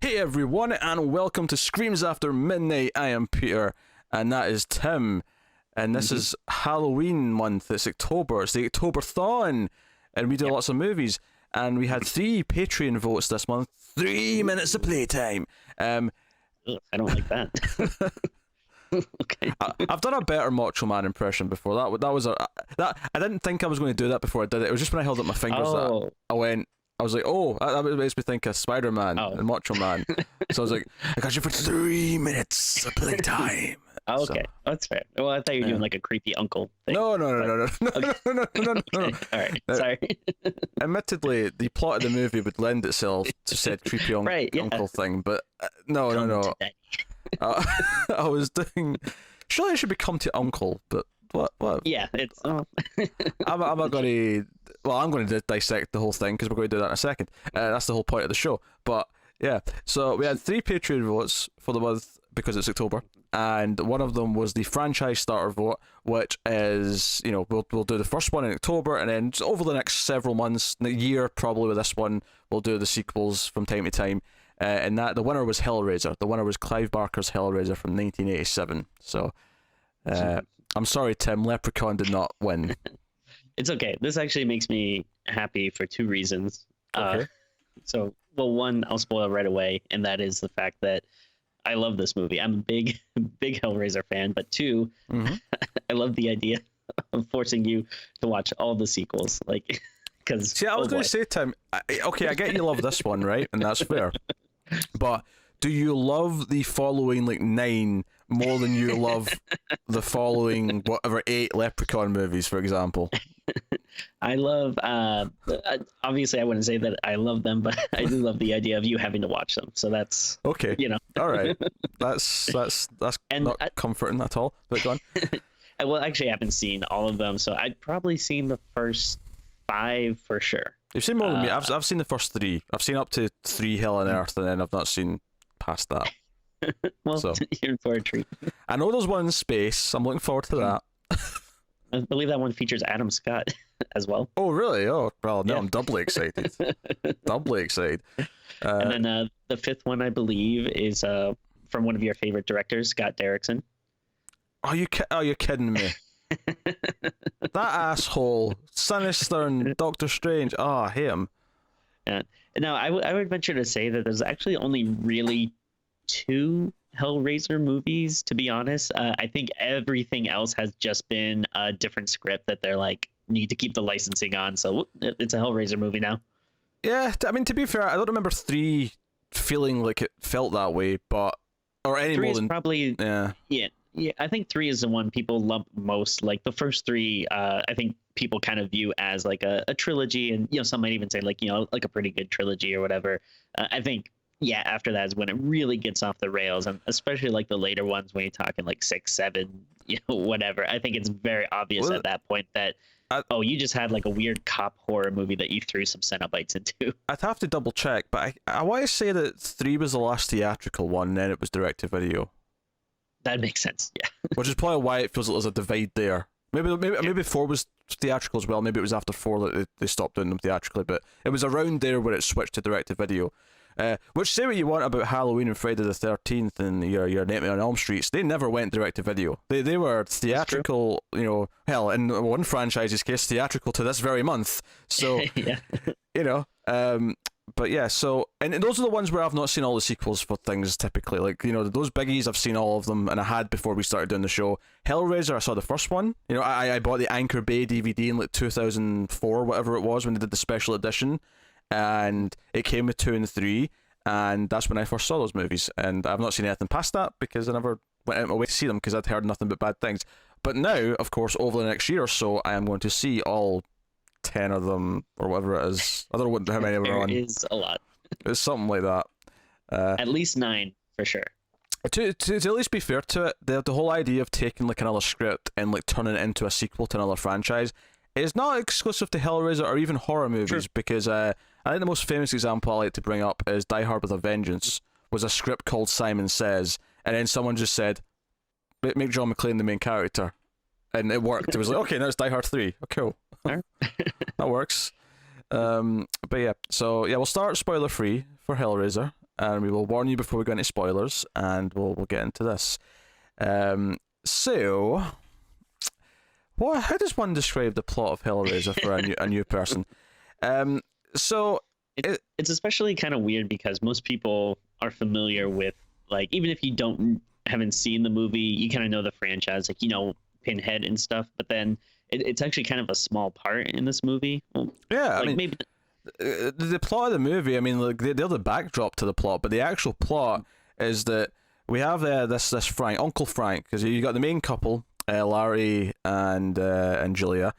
Hey everyone, and welcome to Screams After Midnight. I am Peter, and that is Tim. And this is Halloween month. It's October. It's the October-thon. And we do lots of movies. And we had 3 Patreon votes this month. 3 minutes of playtime. I don't like that. Okay. I've done a better Macho Man impression before. That I didn't think I was going to do that before I did it. It was just when I held up my fingers that I was like, oh, that makes me think of Spider-Man and Macho Man. So I was like, I got you for 3 minutes of playtime. Oh, okay. So, that's fair. Well, I thought you were doing like a creepy uncle thing. No. Okay. All right. Sorry. Admittedly, the plot of the movie would lend itself to said creepy uncle thing, but no. I was doing. Surely I should become to uncle, but what? Yeah, it's. I'm not going to. Well, I'm going to dissect the whole thing because we're going to do that in a second. That's the whole point of the show. But yeah, so we had 3 Patreon votes for the month because it's October, and one of them was the franchise starter vote, which is, we'll do the first one in October, and then just over the next several months, the year probably with this one, we'll do the sequels from time to time. And that the winner was Hellraiser. The winner was Clive Barker's Hellraiser from 1987. So, I'm sorry, Tim. Leprechaun did not win. It's okay. This actually makes me happy for 2 reasons. Okay. One, I'll spoil right away, and that is the fact that I love this movie. I'm a big Hellraiser fan, but 2, I love the idea of forcing you to watch all the sequels. Like, because see, I was going to say, Tim. I get you love this one, right, and that's fair. But do you love the following 9 more than you love the following 8 Leprechaun movies, for example? I love. Obviously, I wouldn't say that I love them, but I do love the idea of you having to watch them. So that's okay. All right. That's and not comforting at all. But go on. Well, actually, I haven't seen all of them, so I'd probably seen the first 5 for sure. You've seen more than me. I've seen the first 3. I've seen up to 3 Hell on Earth, and then I've not seen past that. Well, so, you're in for a treat. I know there's one in space. I'm looking forward to that. I believe that one features Adam Scott as well. Oh, really? Oh, well, now I'm doubly excited. Doubly excited. And then the 5th one, I believe, is from one of your favorite directors, Scott Derrickson. You're kidding me. That asshole, Sinister and Doctor Strange. Oh, I hate him. Yeah. Now, I would venture to say that there's actually only really 2 Hellraiser movies, to be honest. I think everything else has just been a different script that they're like, need to keep the licensing on. So it's a Hellraiser movie now. Yeah, I mean, to be fair, I don't remember 3 feeling like it felt that way, or any 3 more than probably. Yeah, I think 3 is the one people lump most. Like the first 3, I think people kind of view as like a trilogy, and some might even say like like a pretty good trilogy or whatever. I think after that is when it really gets off the rails, and especially like the later ones when you're talking like 6, 7, whatever. I think it's very obvious at that point that you just had like a weird cop horror movie that you threw some Cenobites into. I'd have to double check, but I want to say that 3 was the last theatrical one, and then it was direct to video. That makes sense, yeah. Which is probably why it feels like there's a divide there. Maybe 4 was theatrical as well. Maybe it was after 4 that they stopped doing them theatrically, but it was around there where it switched to direct to video. Which, say what you want about Halloween and Friday the 13th and your Nightmare on Elm Streets, they never went direct to video. They were theatrical, hell, in one franchise's case, theatrical to this very month. So, but yeah, and those are the ones where I've not seen all the sequels for things typically. Like, those biggies, I've seen all of them, and I had before we started doing the show. Hellraiser, I saw the first one. I bought the Anchor Bay DVD in like 2004, whatever it was, when they did the special edition. And it came with 2 and 3, and that's when I first saw those movies. And I've not seen anything past that because I never went out of my way to see them because I'd heard nothing but bad things. But now, of course, over the next year or so, I am going to see all 10 of them, or whatever it is. I don't know how many are on. There is a lot. It's something like that. At least 9, for sure. To at least be fair to it, the whole idea of taking like another script and like turning it into a sequel to another franchise is not exclusive to Hellraiser or even horror movies, because I think the most famous example I like to bring up is Die Hard with a Vengeance, was a script called Simon Says, and then someone just said, make John McClane the main character. And it worked. It was like, okay, now it's Die Hard 3. Oh, cool. That works. But yeah, so yeah, we'll start spoiler free for Hellraiser. and we will warn you before we go into spoilers, and we'll get into this. So, how does one describe the plot of Hellraiser for a new person? So it's especially kind of weird because most people are familiar with, like, even if you haven't seen the movie, you kind of know the franchise, like, you know, Pinhead and stuff, but then it's actually kind of a small part in this movie. Well, yeah, like, I mean, maybe the plot of the movie, I mean, like, they're the backdrop to the plot, but the actual plot is that we have this Frank, Uncle Frank, because you got the main couple, Larry and Julia,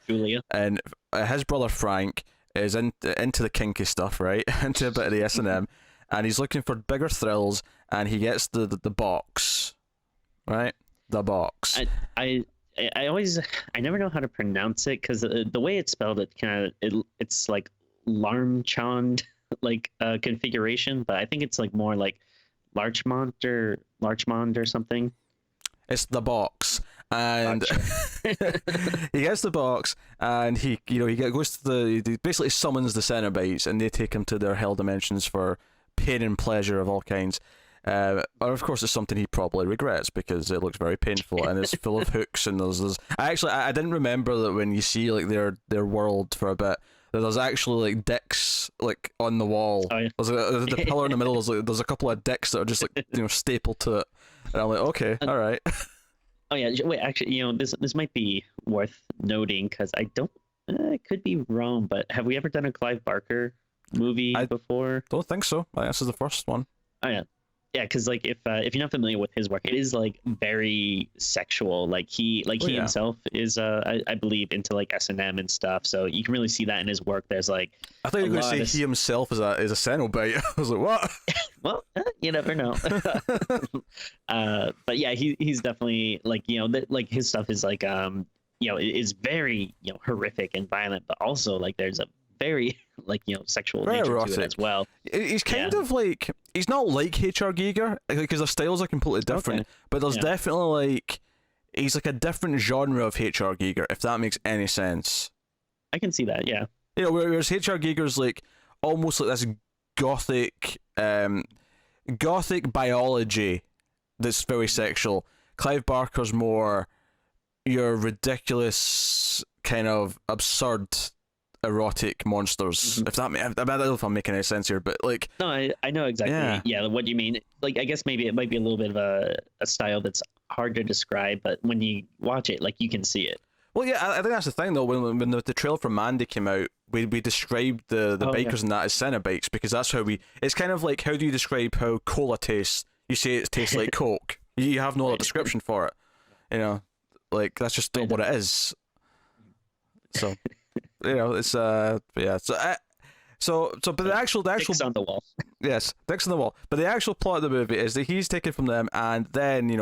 and his brother Frank is into the kinky stuff, right? Into a bit of the S&M, and he's looking for bigger thrills, and he gets the box, right? The box. I never know how to pronounce it because the way it's spelled, it's like Larmchond like configuration, but I think it's like more like Larchmont or something. It's the box, and he gets the box, and he goes to he basically summons the Cenobites, and they take him to their hell dimensions for pain and pleasure of all kinds. But of course, it's something he probably regrets because it looks very painful and it's full of hooks. And there's I didn't remember that when you see like their world for a bit, that there's actually like dicks like on the wall. Oh, yeah. There's the pillar in the middle. There's a couple of dicks that are just like stapled to it, and I'm like, okay, all right. Oh yeah, wait. Actually, this might be worth noting because I could be wrong, but have we ever done a Clive Barker movie before? Don't think so. I think this is the first one. Oh yeah. Yeah, because like if you're not familiar with his work, it is like very sexual. Like he himself is I believe into like S&M and stuff. So you can really see that in his work. There's like I thought you were going to say he himself is a Cenobite. I was like, what? Well, you never know. But yeah, he's definitely like like his stuff is like is very horrific and violent, but also like there's a very like sexual very nature erotic to it as well. He's kind of like, he's not like H.R. Giger because their styles are completely different, but there's definitely like, he's like a different genre of H.R. Giger, if that makes any sense. I can see that, yeah. Whereas H.R. Giger's like almost like this gothic biology that's very sexual. Clive Barker's more your ridiculous kind of absurd erotic monsters. If that, I don't know if I'm making any sense here, but like, no, I know exactly. Yeah, what you mean. Like, I guess maybe it might be a little bit of a style that's hard to describe, but when you watch it, like, you can see it. Well, yeah, I think that's the thing though. When the trailer for Mandy came out, we described the bikers and that as Cenobites because that's how it's kind of like, how do you describe how cola tastes? You say it tastes like Coke. You have no other description for it. Like, that's just what it is. So. It's but the actual Dicks on the wall. Yes, dicks on the wall. But the actual plot of the movie is that he's taken from them, and then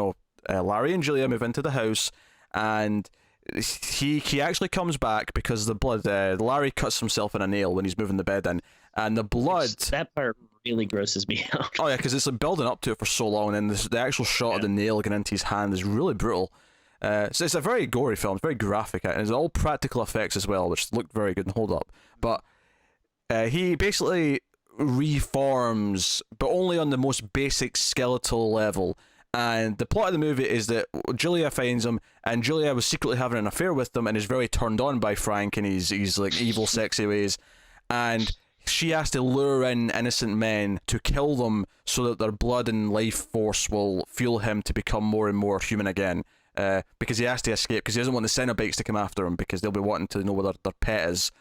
Larry and Julia move into the house, and he actually comes back because the blood. Larry cuts himself in a nail when he's moving the bed in, and the blood. That part really grosses me out. Oh yeah, because it's like building up to it for so long, and then the actual shot of the nail going into his hand is really brutal. So it's a very gory film, it's very graphic, and it's all practical effects as well, which looked very good and hold up. But he basically reforms, but only on the most basic skeletal level. And the plot of the movie is that Julia finds him, and Julia was secretly having an affair with him, and is very turned on by Frank and his like evil, sexy ways. And she has to lure in innocent men to kill them so that their blood and life force will fuel him to become more and more human again. Because he has to escape, because he doesn't want the Cenobites to come after him, because they'll be wanting to know where their pet is.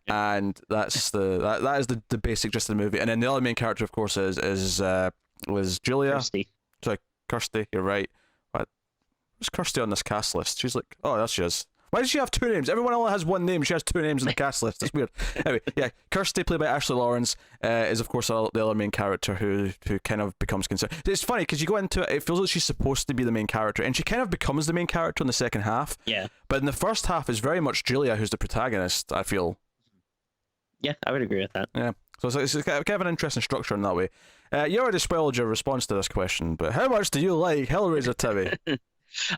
And that's that is the basic gist of the movie. And then the other main character, of course, was Julia. Kirsty. Sorry, Kirsty, you're right. What's Kirsty on this cast list? She's like, oh, there she is. Why does she have two names? Everyone only has one name. She has two names in the cast list. It's weird. Anyway, yeah, Kirsty, played by Ashley Laurence, is of course the other main character who kind of becomes concerned. It's funny because you go into it, it feels like she's supposed to be the main character, and she kind of becomes the main character in the second half. Yeah. But in the first half, it's very much Julia who's the protagonist, I feel. Yeah, I would agree with that. Yeah. So it's kind of an interesting structure in that way. You already spoiled your response to this question, but how much do you like Hellraiser, Timmy?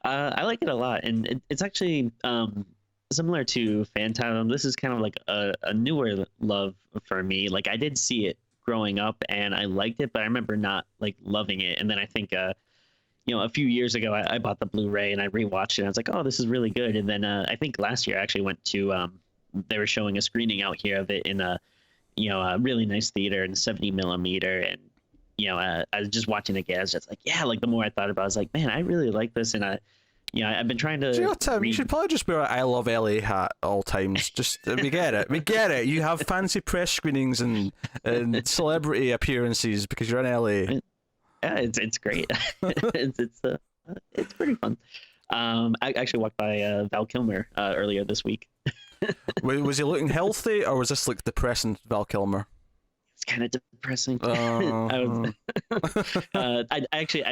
I like it a lot, and it's actually similar to Phantom. This is kind of like a newer love for me. Like, I did see it growing up, and I liked it, but I remember not like loving it. And then I think a few years ago, I bought the Blu-ray and I rewatched it. And I was like, oh, this is really good. And then I think last year I actually went to they were showing a screening out here of it in a really nice theater in 70 millimeter. And I was just watching it again. I was just like, yeah, like the more I thought about it, I was like, man, I really like this. And I've been trying to. Do you know, Tim, you should probably just wear an I Love LA hat at all times. Just we get it. We get it. You have fancy press screenings and celebrity appearances because you're in LA. Yeah, it's great. It's pretty fun. I actually walked by Val Kilmer earlier this week. Was he looking healthy, or was this like depressing Val Kilmer? It's kind of depressing. I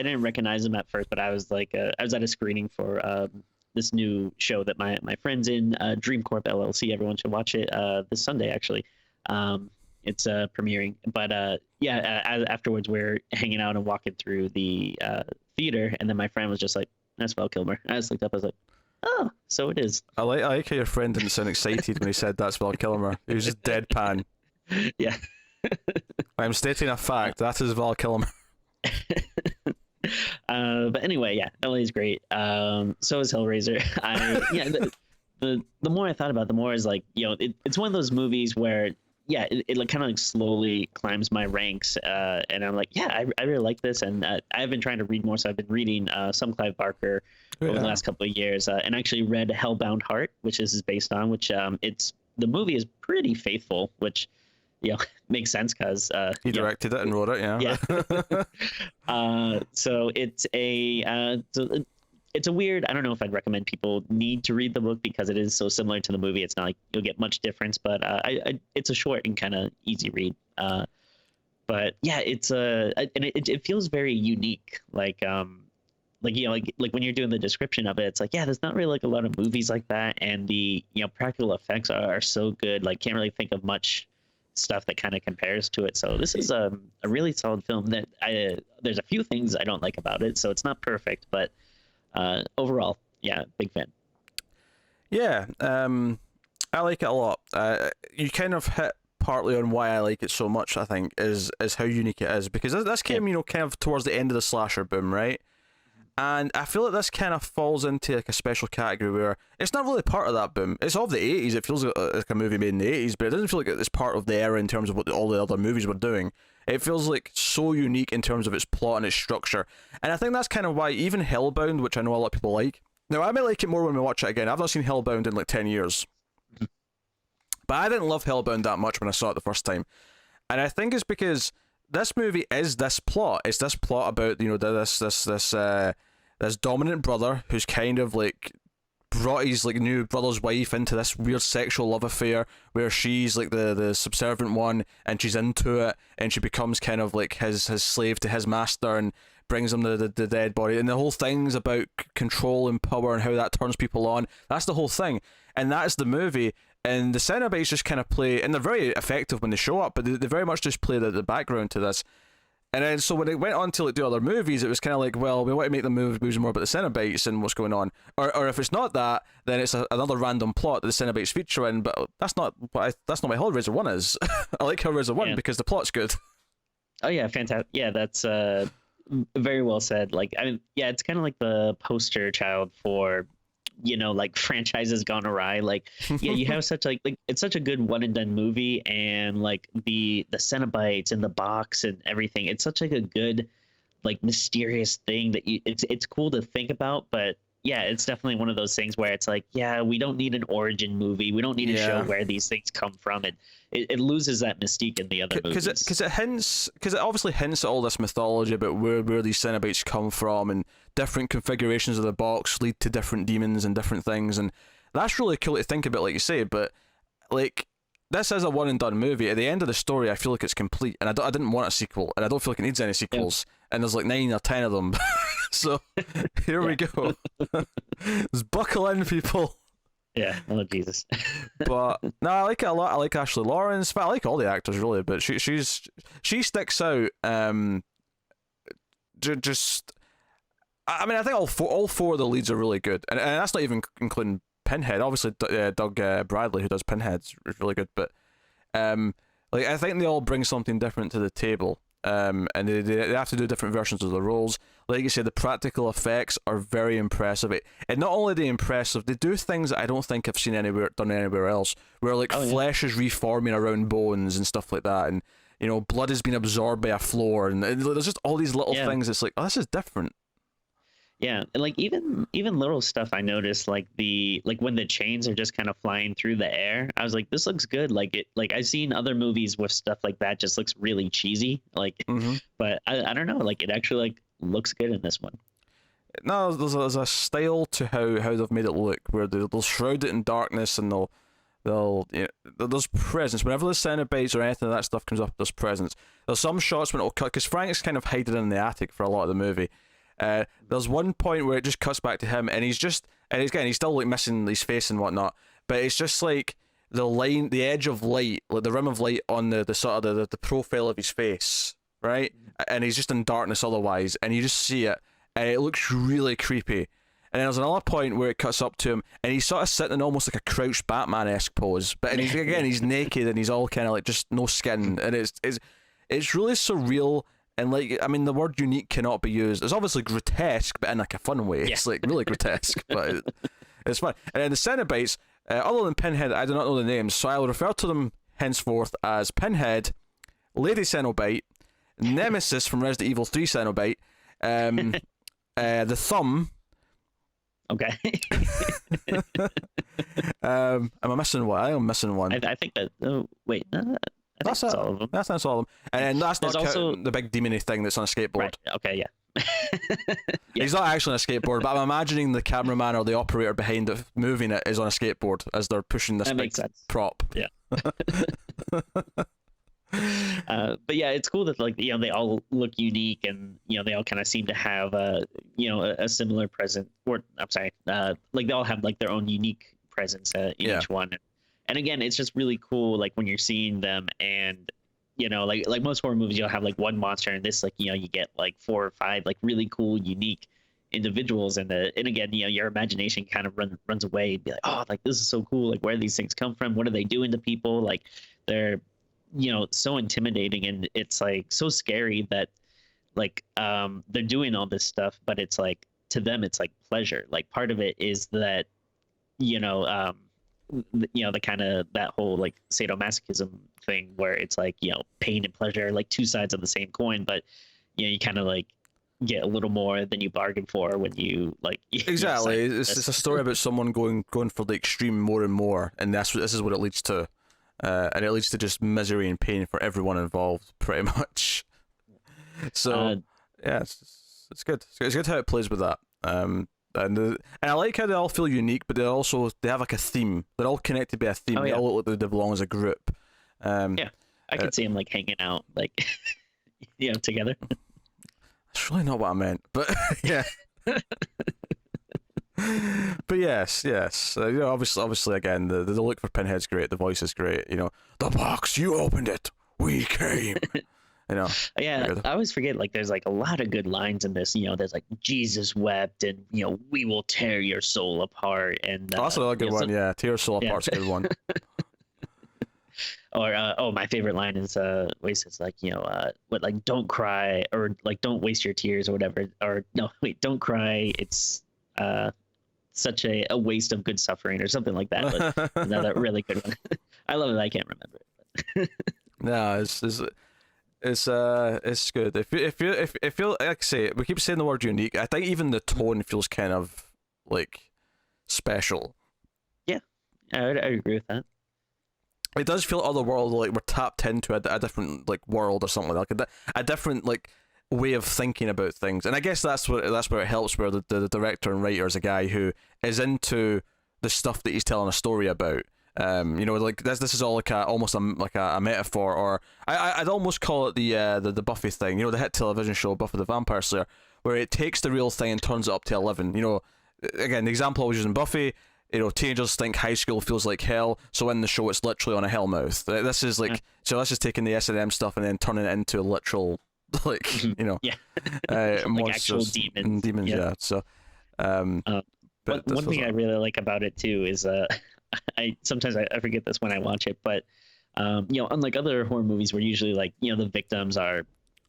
didn't recognize him at first, but I was like, I was at a screening for this new show that my friends in Dream Corp LLC. Everyone should watch it this Sunday, actually. It's premiering, but afterwards we're hanging out and walking through the theater, and then my friend was just like, "That's Val Kilmer." I just looked up, I was like, "Oh, so it is." I like how your friend didn't sound excited when he said that's Val Kilmer. He was just deadpan. Yeah. I'm stating a fact. That is Val Kilmer. But anyway, yeah, LA is great. So is Hellraiser. The more I thought about it, the more is like, it's one of those movies where it like kind of like slowly climbs my ranks, and I'm like, I really like this, and I've been trying to read more, so I've been reading some Clive Barker over the last couple of years, and actually read Hellbound Heart, which this is based on, which the movie is pretty faithful, which makes sense because he directed it and wrote it. So it's a weird, I don't know if I'd recommend people need to read the book because it is so similar to the movie. It's not like you'll get much difference, but it's a short and kind of easy read. But yeah, it's and it feels very unique. Like when you're doing the description of it, it's like, there's not really like a lot of movies like that, and the practical effects are so good. Like, can't really think of much stuff that kind of compares to it. So this is a really solid film. That there's a few things I don't like about it, so it's not perfect, but overall, big fan. I like it a lot. You kind of hit partly on why I like it so much, I think, is how unique it is, because this came kind of towards the end of the slasher boom, right? And I feel like this kind of falls into like a special category where it's not really part of that boom. It's of the 80s. It feels like a movie made in the 80s, but it doesn't feel like it's part of the era in terms of what all the other movies were doing. It feels like so unique in terms of its plot and its structure. And I think that's kind of why even Hellbound, which I know a lot of people like. Now, I might like it more when we watch it again. I've not seen Hellbound in like 10 years. But I didn't love Hellbound that much when I saw it the first time. And I think it's because this movie is this plot. It's this plot about, this dominant brother who's kind of like brought his like new brother's wife into this weird sexual love affair where she's like the subservient one, and she's into it, and she becomes kind of like his slave to his master and brings him the dead body, and the whole thing's about control and power and how that turns people on. That's the whole thing, and that's the movie. And the Cenobites just kind of play, and they're very effective when they show up, but they very much just play the background to this. And then so when it went on to like do other movies, it was kind of like, well, we want to make the movies more about the Cenobites and what's going on. Or if it's not that, then it's another random plot that the Cenobites feature in. But that's not what Hellraiser 1 is. I like Hellraiser 1 because the plot's good. Oh yeah, fantastic. Yeah, that's very well said. Like, I mean, it's kind of like the poster child for, like franchises gone awry. Like, you have such like it's such a good one and done movie, and like the Cenobites and the box and everything. It's such like a good, like mysterious thing that it's cool to think about, but it's definitely one of those things where it's like, we don't need an origin movie. We don't need to show where these things come from. It loses that mystique in the other movies. Because it obviously hints at all this mythology about where these Cenobites come from, and different configurations of the box lead to different demons and different things, and that's really cool to think about, like you say. But like, this is a one and done movie. At the end of the story, I feel like it's complete, and I didn't want a sequel, and I don't feel like it needs any sequels. And there's like 9 or 10 of them. So here we go. Just buckle in, people. Yeah, oh Jesus. But no, I like it a lot. I like Ashley Laurence, but I like all the actors really. But she sticks out. Just, I mean, I think all four of the leads are really good, and that's not even including Pinhead. Obviously, Doug Bradley, who does Pinhead, is really good. But Like, I think they all bring something different to the table. And they have to do different versions of the roles. Like you said, the practical effects are very impressive. And not only are they impressive, they do things that I don't think I've seen done anywhere else, where like flesh is reforming around bones and stuff like that, and you know, blood is being absorbed by a floor, and there's just all these little things. It's like, oh, this is different. Yeah, and like even little stuff I noticed, like when the chains are just kind of flying through the air, I was like, this looks good. Like I've seen other movies with stuff like that just looks really cheesy. Like, but I don't know, like it actually like looks good in this one. No, there's a style to how they've made it look, where they'll shroud it in darkness, and there's presence whenever the Cenobites or anything of that stuff comes up. There's presence. There's some shots when it'll cut, because Frank's kind of hiding in the attic for a lot of the movie. There's one point where it just cuts back to him, and he's still like missing his face and whatnot, but it's just like the edge of light, like the rim of light on the sort of the profile of his face, right? And he's just in darkness otherwise, and you just see it, and it looks really creepy. And then there's another point where it cuts up to him, and he's sort of sitting in almost like a crouched Batman-esque pose, but he's naked, and he's all kind of like just no skin, and it's really surreal. And like, I mean, the word unique cannot be used. It's obviously grotesque, but in like a fun way. It's like really grotesque, but it's fun. And then the Cenobites, other than Pinhead, I do not know the names, so I will refer to them henceforth as Pinhead, Lady Cenobite, Nemesis from Resident Evil 3 Cenobite, the Thumb. Okay. Am I missing one? I am missing one. I think that. Oh wait, no. That's all of them. That's all of them. And that's not counting the big demony thing that's on a skateboard. Right. Okay, yeah. He's not actually on a skateboard, but I'm imagining the cameraman or the operator behind it moving it is on a skateboard as they're pushing this big prop. Yeah. But yeah, it's cool that like they all look unique, and they all kind of seem to have a similar presence. Or I'm sorry, like they all have like their own unique presence in each one. And again, it's just really cool, like when you're seeing them, and like most horror movies, you'll have like one monster, and this, like you get like 4 or 5 like really cool, unique individuals, and again, your imagination kind of runs away and be like, oh, like this is so cool, like where do these things come from? What are they doing to people? Like they're so intimidating, and it's like so scary that like they're doing all this stuff, but it's like to them it's like pleasure. Like part of it is that the kind of that whole like sadomasochism thing where it's like pain and pleasure, like 2 sides of the same coin, but you kind of like get a little more than you bargain for when you like exactly. It's a story about someone going for the extreme more and more, and this is what it leads to, and it leads to just misery and pain for everyone involved, pretty much. So yeah, it's good. It's good how it plays with that. And I like how they all feel unique, but they have like a theme. They're all connected by a theme. They all look like they belong as a group. Yeah, I could see them like hanging out, like together. That's really not what I meant, but yeah. But yes. Obviously, again, the look for Pinhead's great. The voice is great. The box, you opened it. We came. Yeah, I always forget, like there's like a lot of good lines in this. There's like Jesus wept, and we will tear your soul apart, and that's another good one. Yeah, tear your soul apart's a good one. Or my favorite line is where he says like what, like don't cry, or like don't waste your tears, or whatever, or no wait, don't cry, it's such a waste of good suffering, or something like that. But another really good one. I love it. I can't remember it. No, it's good. If you like I say, we keep saying the word unique. I think even the tone feels kind of like special. Yeah, I agree with that. It does feel otherworldly, like we're tapped into a different like world or something like that, a different like way of thinking about things. And I guess that's where it helps, where the director and writer is a guy who is into the stuff that he's telling a story about. Like this is all like almost a metaphor, or I'd almost call it the Buffy thing. The hit television show Buffy the Vampire Slayer, where it takes the real thing and turns it up to 11. Again, the example I was using Buffy. Teenagers think high school feels like hell, so in the show it's literally on a hell mouth. This is like so that's just taking the S&M stuff and then turning it into literal monsters like actual demons. Yeah. So one thing I really like about it too is I sometimes I forget this when I watch it, but Unlike other horror movies where usually like the victims are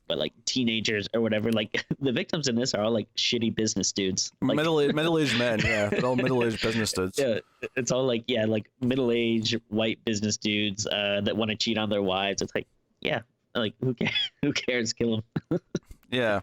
like teenagers or whatever, like the victims in this are all like shitty business dudes, like middle-aged men. Yeah, they're all middle-aged business dudes. yeah, it's all like like middle-aged white business dudes that want to cheat on their wives. It's like, yeah, like who cares? Who cares? Kill them. Yeah.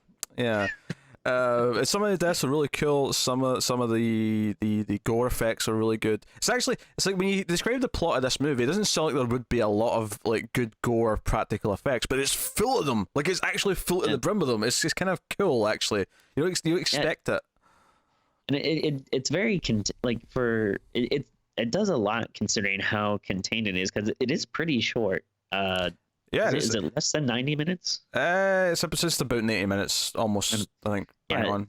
Some of the deaths are really cool. Some of the gore effects are really good. It's like when you describe the plot of this movie, it doesn't sound like there would be a lot of like good gore practical effects, but it's full of them. Like it's actually full to the brim of them. It's just kind of cool, actually. You don't expect it. And it's very it does a lot considering how contained it is, because it is pretty short. Yeah, is it less than 90 minutes? It's just about 90 minutes, almost. I think. Hang on.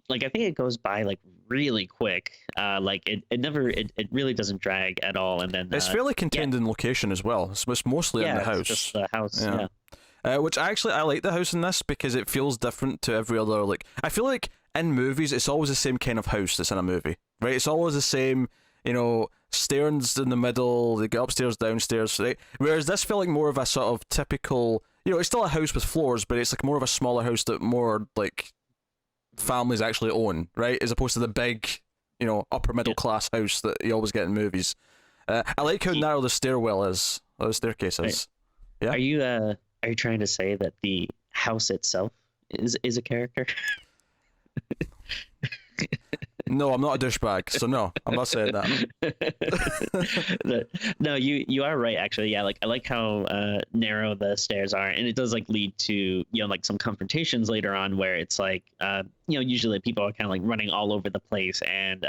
Like I think it goes by like really quick. Like it really doesn't drag at all. And then it's fairly contained in location as well. It's mostly in the house. Just the house. Which actually I like the house in this because it feels different to every other. Like I feel like in movies it's always the same kind of house that's in a movie, right? It's always the same. Stairs in the middle, they go upstairs, downstairs, right? Whereas this felt like more of a sort of typical, it's still a house with floors, but it's like more of a smaller house that more like families actually own, right? As opposed to the big, upper middle class house that you always get in movies. I like how narrow the stairwell is, or the staircase is. Yeah. Are you trying to say that the house itself is a character? No, I'm not a douchebag, so no, I'm not saying that. No, you are right, actually. Yeah, like I like how narrow the stairs are, and it does like lead to like some confrontations later on where it's like usually people are kind of like running all over the place, and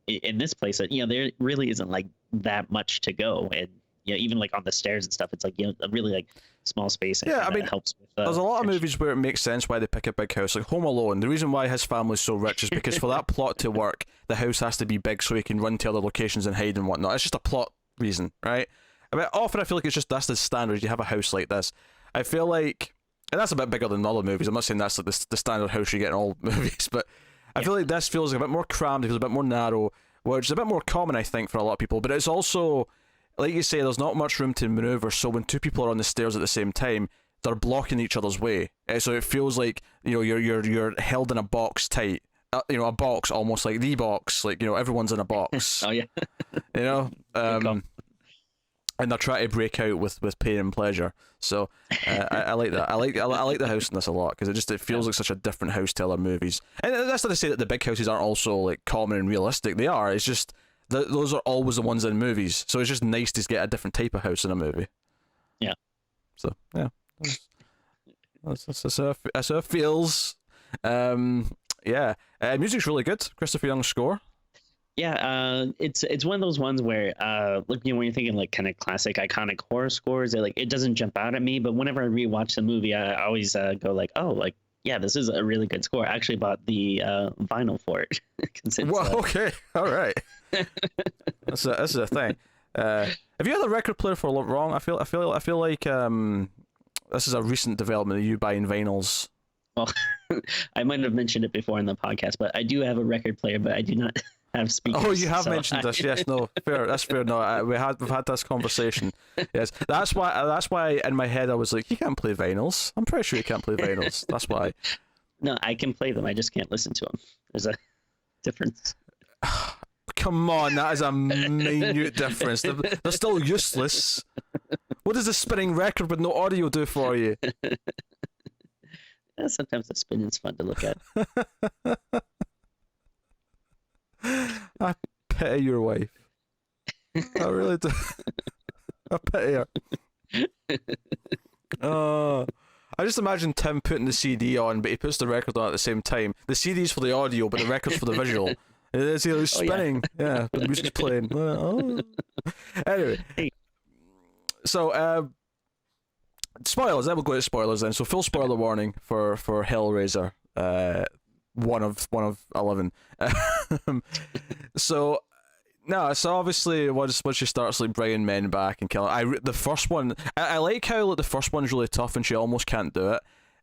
in this place, there really isn't like that much to go, and even like on the stairs and stuff, it's like a really like small space. And I mean, helps with, there's a lot of movies where it makes sense why they pick a big house, like Home Alone. The reason why his family's so rich is because for that plot to work, the house has to be big so he can run to other locations and hide and whatnot. It's just a plot reason, right? I mean, often I feel like that's the standard. You have a house like this. I feel like, and that's a bit bigger than other movies. I'm not saying that's like the standard house you get in all movies, but I feel like this feels like a bit more crammed. It feels a bit more narrow, which is a bit more common, I think, for a lot of people. But it's also, like you say, there's not much room to maneuver. So when two people are on the stairs at the same time, they're blocking each other's way. So it feels like you're held in a box tight. A box almost like the box. Like everyone's in a box. Oh yeah. And they're trying to break out with pain and pleasure. So I like that. I like the house in this a lot because it feels like such a different house to other movies. And that's not to say that the big houses aren't also like common and realistic. They are. It's just those are always the ones in movies. So it's just nice to get a different type of house in a movie. Yeah. So yeah, that's how it feels. Yeah. Music's really good. Christopher Young's score. Yeah, it's one of those ones where when you're thinking like kind of classic iconic horror scores, it doesn't jump out at me, but whenever I rewatch the movie, I always go like, oh, like yeah, this is a really good score. I actually bought the vinyl for it. Well, okay, all right. That's a thing. Have you had a record player for long? I feel like this is a recent development of you buying vinyls. Well, I might have mentioned it before in the podcast, but I do have a record player, but I do not have speakers. Oh, you have mentioned this. Yes, no, fair. That's fair. No, we've had this conversation. Yes, that's why in my head I was like, you can't play vinyls. I'm pretty sure you can't play vinyls. That's why. No, I can play them. I just can't listen to them. There's a difference. Come on, that is a minute difference. They're still useless. What does a spinning record with no audio do for you? Sometimes the spin is fun to look at. I pity your wife. I really do. I pity her. I just imagine Tim putting the CD on, but he puts the record on at the same time. The CD's for the audio, but the record's for the visual. It's spinning. Yeah, but the music's playing. Anyway. So, spoilers. Then we'll go to spoilers then. So, full spoiler warning for Hellraiser. One of 11. So obviously once she starts like bringing men back and killing, the first one, I like how like the first one's really tough and she almost can't do it,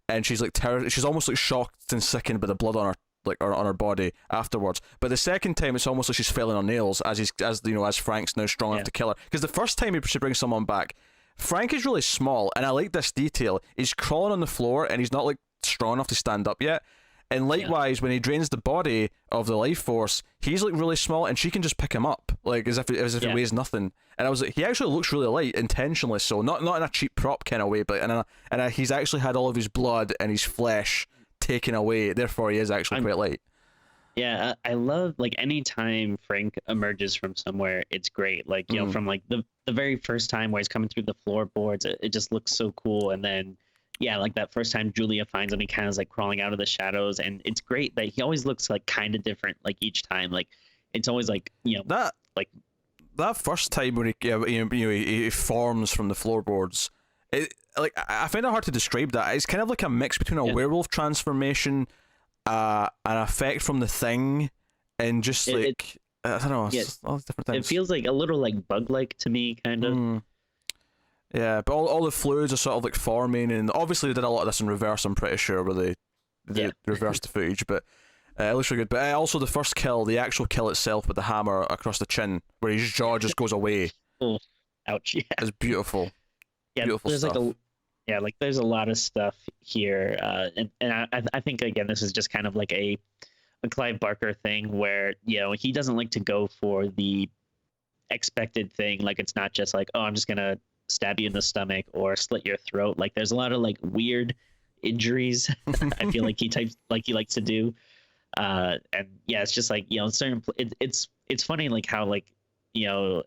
and she's like she's almost like shocked and sickened by the blood on her like on her body afterwards. But the second time, it's almost like she's failing her nails as Frank's now strong enough to kill her. Because the first time she brings someone back, Frank is really small, and I like this detail. He's crawling on the floor, and he's not like strong enough to stand up yet. And likewise, when he drains the body of the life force, he's like really small, and she can just pick him up, like as if it weighs nothing. And I was like, he actually looks really light, intentionally so, not in a cheap prop kind of way, but he's actually had all of his blood and his flesh taken away. Therefore, he is actually quite light. Yeah, I love like anytime Frank emerges from somewhere, it's great. Like from like the very first time where he's coming through the floorboards, it just looks so cool, and then. Yeah, like that first time Julia finds him, he kind of is like crawling out of the shadows, and it's great that he always looks like kind of different, like each time. Like it's always like that first time when he forms from the floorboards. I find it hard to describe that. It's kind of like a mix between a werewolf transformation, an effect from The Thing, and just I don't know, all different things. It feels like a little like bug-like to me, kind of. Yeah, but all the fluids are sort of like forming, and obviously they did a lot of this in reverse, I'm pretty sure, where they reversed the footage, but it looks really good. But also the first kill, the actual kill itself with the hammer across the chin, where his jaw just goes away. Oh, ouch, yeah. It's beautiful. Yeah, beautiful there's stuff. There's a lot of stuff here, and I think, again, this is just kind of like a Clive Barker thing where, he doesn't like to go for the expected thing. Like, it's not just like, oh, I'm just going to stab you in the stomach or slit your throat. Like there's a lot of like weird injuries I feel like he likes to do, and it's just like it's funny like how like you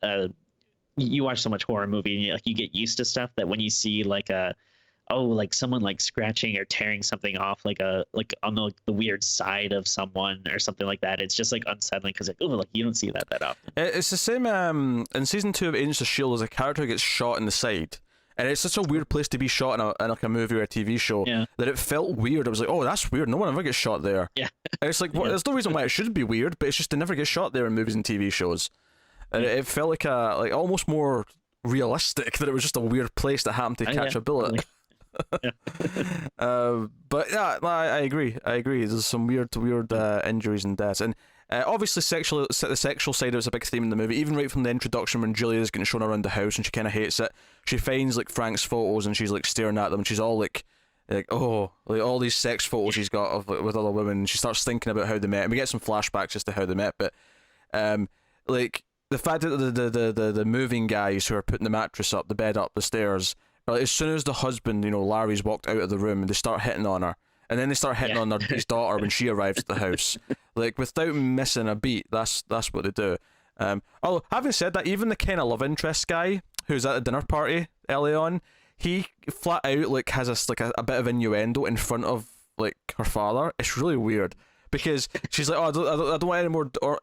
watch so much horror movie and you get used to stuff that when you see like someone like scratching or tearing something off like on the weird side of someone or something like that, it's just like unsettling because like you don't see that often. It's the same in season 2 of Agents of S.H.I.E.L.D. as a character gets shot in the side, and it's such a weird place to be shot in like a movie or a TV show that it felt weird. It was like, oh, that's weird, no one ever gets shot there. And it's like, there's no reason why it should be weird, but it's just they never get shot there in movies and TV shows, and it felt like almost more realistic that it was just a weird place that happened to catch a bullet. Totally. But yeah, I agree. There's some weird injuries and deaths, and obviously the sexual side is a big theme in the movie. Even right from the introduction, when Julia's getting shown around the house and she kind of hates it, she finds like Frank's photos and she's like staring at them, and she's all like oh, like all these sex photos she's got of with other women, and she starts thinking about how they met, and we get some flashbacks as to how they met. But like the fact that the moving guys who are putting the bed up the stairs. As soon as the husband, Larry's walked out of the room, and they start hitting on her, and then they start hitting on his daughter when she arrives at the house, like without missing a beat. That's what they do. Although having said that, even the kind of love interest guy who's at the dinner party early on, he flat out like has a bit of innuendo in front of like her father. It's really weird. Because she's like, oh, I don't want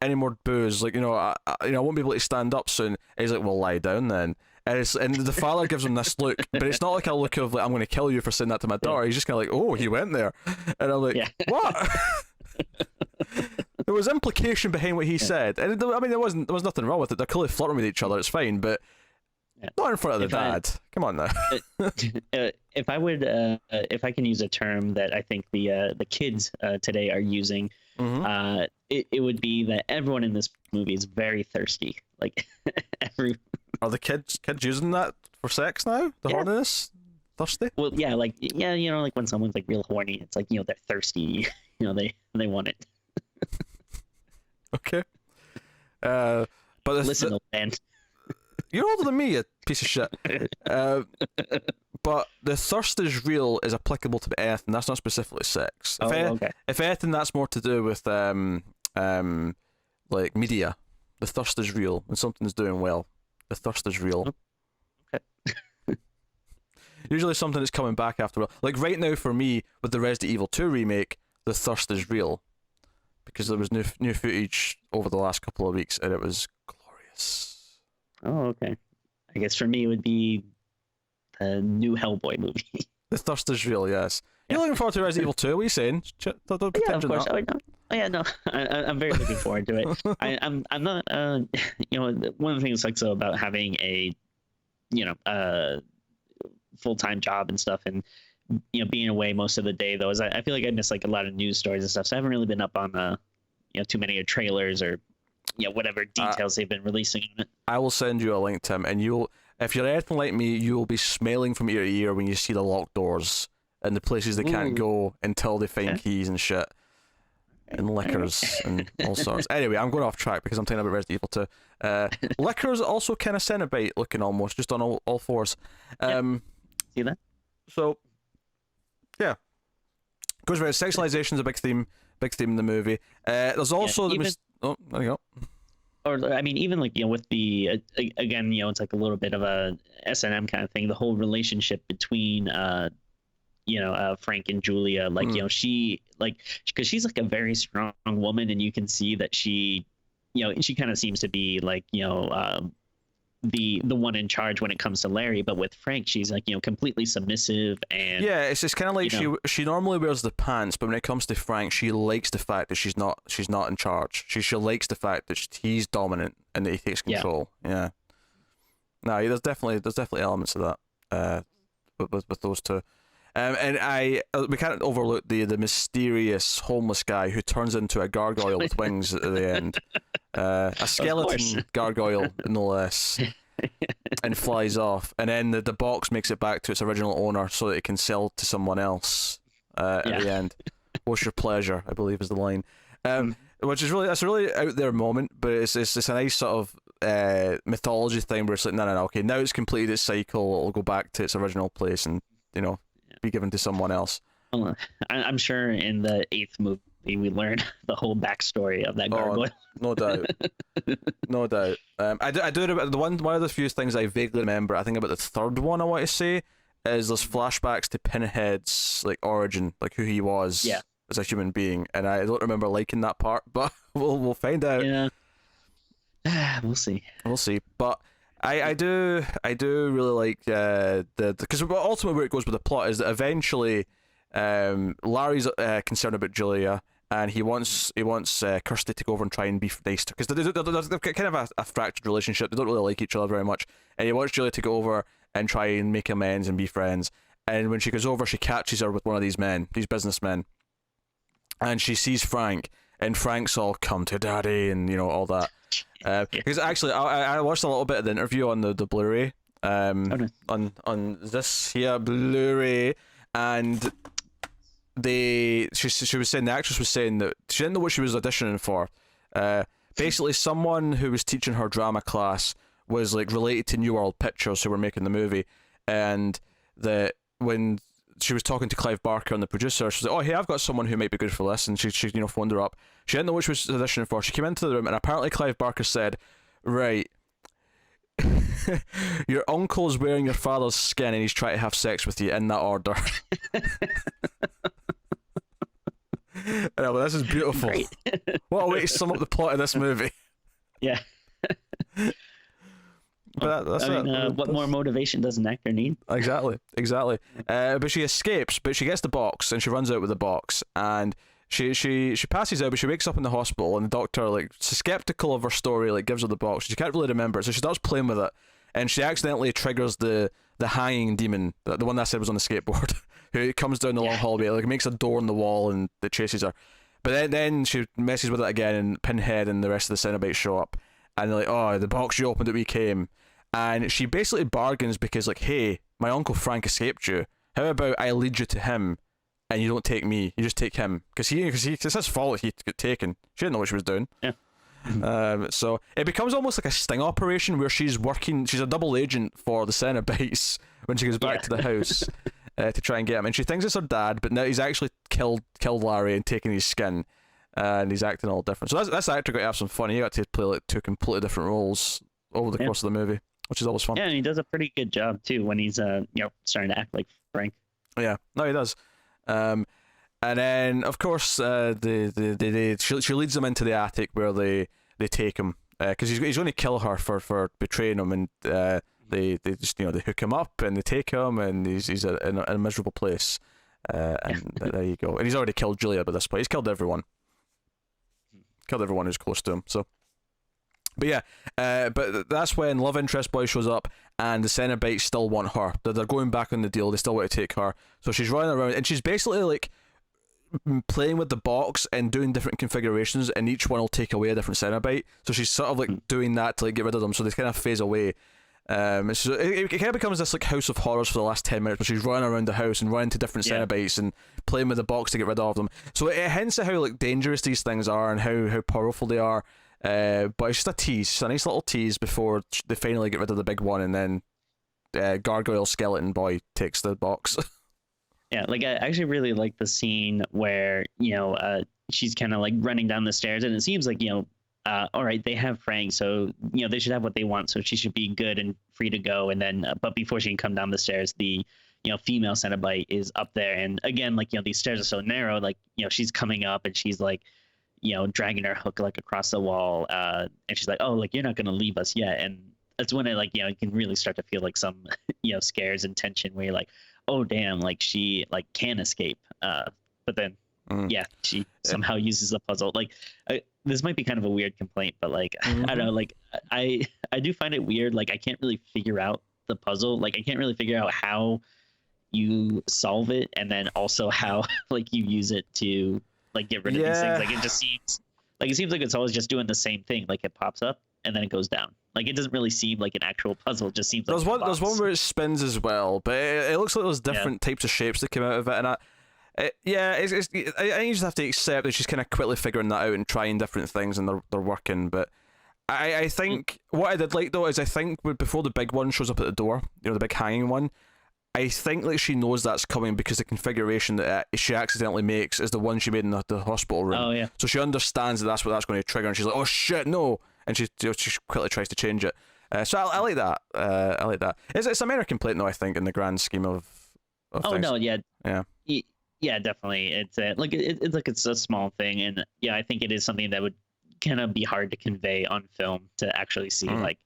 any more booze. Like, I won't be able to stand up soon. And he's like, well, lie down then. And the father gives him this look, but it's not like a look of like, I'm going to kill you for saying that to my daughter. He's just kind of like, oh, he went there, and I'm like, what? There was implication behind what he said, and there was nothing wrong with it. They're clearly flirting with each other. It's fine, but not in front of the dad. Come on now. If I can use a term that I think the kids today are using, it would be that everyone in this movie is very thirsty. Like Are the kids using that for sex now? The horniness? Thirsty? Well, yeah, like like when someone's like real horny, it's like they're thirsty. They want it. Okay. But listen, old man. You're older than me, you piece of shit. But the thirst is real is applicable to anything. That's not specifically sex. If anything, that's more to do with like media. The thirst is real when something's doing well. The thirst is real. Okay. Usually something that's coming back after a while. Like right now for me, with the Resident Evil 2 remake, the thirst is real. Because there was new footage over the last couple of weeks, and it was glorious. Oh, okay. I guess for me it would be a new Hellboy movie. The thirst is real, yes. You're looking forward to Resident Evil 2, what are you saying? Yeah, of course. I'm very looking forward to it. I'm not, one of the things that sucks about having a, full-time job and stuff and being away most of the day though is I feel like I miss like a lot of news stories and stuff. So I haven't really been up on too many trailers or whatever details they've been releasing on it. I will send you a link, Tim, and if you're anything like me, you will be smiling from ear to ear when you see the locked doors and the places they can't go until they find keys and shit. And liquors and all sorts. Anyway, I'm going off track because I'm talking about Resident Evil 2. Liquors also kind of Cenobite looking almost, just on all fours. See that? So, yeah. Goes very sexualization's a big theme in the movie. There's also oh, there you go. Or I mean, even like with the again, it's like a little bit of a S&M kind of thing. The whole relationship between Frank and Julia, like she because she's like a very strong woman, and you can see that she kind of seems to be like the one in charge when it comes to Larry, but with Frank she's like completely submissive. And it's kind of like she normally wears the pants, but when it comes to Frank, she likes the fact that she's not in charge. She likes the fact that he's dominant and that he takes control. No, there's definitely elements of that with those two. And we can't overlook the mysterious homeless guy who turns into a gargoyle with wings at the end. A skeleton gargoyle, no less, and flies off. And then the box makes it back to its original owner so that it can sell to someone else at the end. What's your pleasure, I believe is the line. Which is that's a really out there moment, but it's a nice sort of mythology thing where it's like, no, okay, now it's completed its cycle, it'll go back to its original place and, be given to someone else. I'm sure in the 8th movie we learn the whole backstory of that gargoyle. No doubt. No doubt. I do the one of the few things I vaguely remember, I think about the 3rd one I want to say, is there's flashbacks to Pinhead's like origin, like who he was as a human being, and I don't remember liking that part, but we'll find out. We'll see. But I do really like because ultimately where it goes with the plot is that eventually Larry's concerned about Julia, and he wants Kirsty to take over and try and be nice to her, because they've kind of a fractured relationship. They don't really like each other very much, and he wants Julia to go over and try and make amends and be friends. And when she goes over, she catches her with one of these businessmen, and she sees Frank, and Frank's all "come to daddy" and all that. Because actually, I watched a little bit of the interview on the Blu-ray, on this here Blu-ray, and she was saying, the actress was saying that she didn't know what she was auditioning for. Basically, someone who was teaching her drama class was like related to New World Pictures, who were making the movie, and that when she was talking to Clive Barker and the producer, she was like, "Oh, hey, I've got someone who might be good for this," and she phoned her up. She didn't know what she was auditioning for. She came into the room, and apparently Clive Barker said, "Right, your uncle's wearing your father's skin, and he's trying to have sex with you in that order." And I'm like, this is beautiful. What a way to sum up the plot of this movie. Yeah. But what more motivation does an actor need? Exactly. But she escapes, but she gets the box, and she runs out with the box, and she passes out, but she wakes up in the hospital, and the doctor, like, skeptical of her story, like, gives her the box. She can't really remember it, so she starts playing with it, and she accidentally triggers the hanging demon, the one that I said was on the skateboard, who comes down the long hallway, like, makes a door in the wall, and it chases her. But then she messes with it again, and Pinhead and the rest of the Cenobites show up, and they're like, "Oh, the box you opened that we came." And she basically bargains because, like, "Hey, my Uncle Frank escaped you. How about I lead you to him, and you don't take me, you just take him, because it's his fault he got taken." She didn't know what she was doing. Yeah. So it becomes almost like a sting operation where she's a double agent for the Cenobites when she goes back to the house to try and get him, and she thinks it's her dad, but now he's actually killed Larry and taken his skin, and he's acting all different. So this actor got to have some fun. He got to play like 2 completely different roles over the course of the movie, which is always fun. Yeah, and he does a pretty good job too when he's starting to act like Frank. Yeah, no, he does. And then of course she leads them into the attic where they take him, because he's going to kill her for betraying him, and they just they hook him up and they take him, and he's in a miserable place, and there you go. And he's already killed Julia by this point. He's killed everyone who's close to him. So. But yeah, but that's when love interest boy shows up, and the Cenobites still want her. They're going back on the deal. They still want to take her. So she's running around, and she's basically like playing with the box and doing different configurations, and each one will take away a different Cenobite. So she's sort of like doing that to like get rid of them, so they kind of phase away. So it kind of becomes this like House of Horrors for the last 10 minutes, where she's running around the house and running to different Cenobites and playing with the box to get rid of them. So it hints at how like dangerous these things are and how powerful they are. But it's just a tease, just a nice little tease before they finally get rid of the big one, and then Gargoyle Skeleton Boy takes the box. Yeah, like I actually really like the scene where she's kind of like running down the stairs, and it seems like all right, they have Frank, so they should have what they want, so she should be good and free to go. And then, but before she can come down the stairs, the female Cenobite is up there, and again, like these stairs are so narrow, like she's coming up and she's like dragging her hook like across the wall, and she's like, oh, like you're not gonna leave us yet. And that's when it like you can really start to feel like some scares and tension where you're like, oh damn, like she like can escape, but then she somehow uses the puzzle. Like this might be kind of a weird complaint, but like I don't know, like I do find it weird, like I can't really figure out the puzzle, like I can't really figure out how you solve it, and then also how like you use it to like get rid of these things. Like it seems like it's always just doing the same thing, like it pops up and then it goes down. Like it doesn't really seem like an actual puzzle. It just seems like there's one where it spins as well, but it looks like there's different types of shapes that come out of it, and I think you just have to accept that she's kind of quickly figuring that out and trying different things, and they're working. But I think what I did like though is I think before the big one shows up at the door, the big hanging one, I think like she knows that's coming because the configuration that she accidentally makes is the one she made in the hospital room. Oh yeah. So she understands that that's what that's going to trigger, and she's like, oh shit, no, and she quickly tries to change it. So I like that. I like that. It's a minor complaint though, I think, in the grand scheme of things. No, yeah. Yeah. Yeah, definitely. It's like it's like it's a small thing, and yeah, I think it is something that would kind of be hard to convey on film to actually see like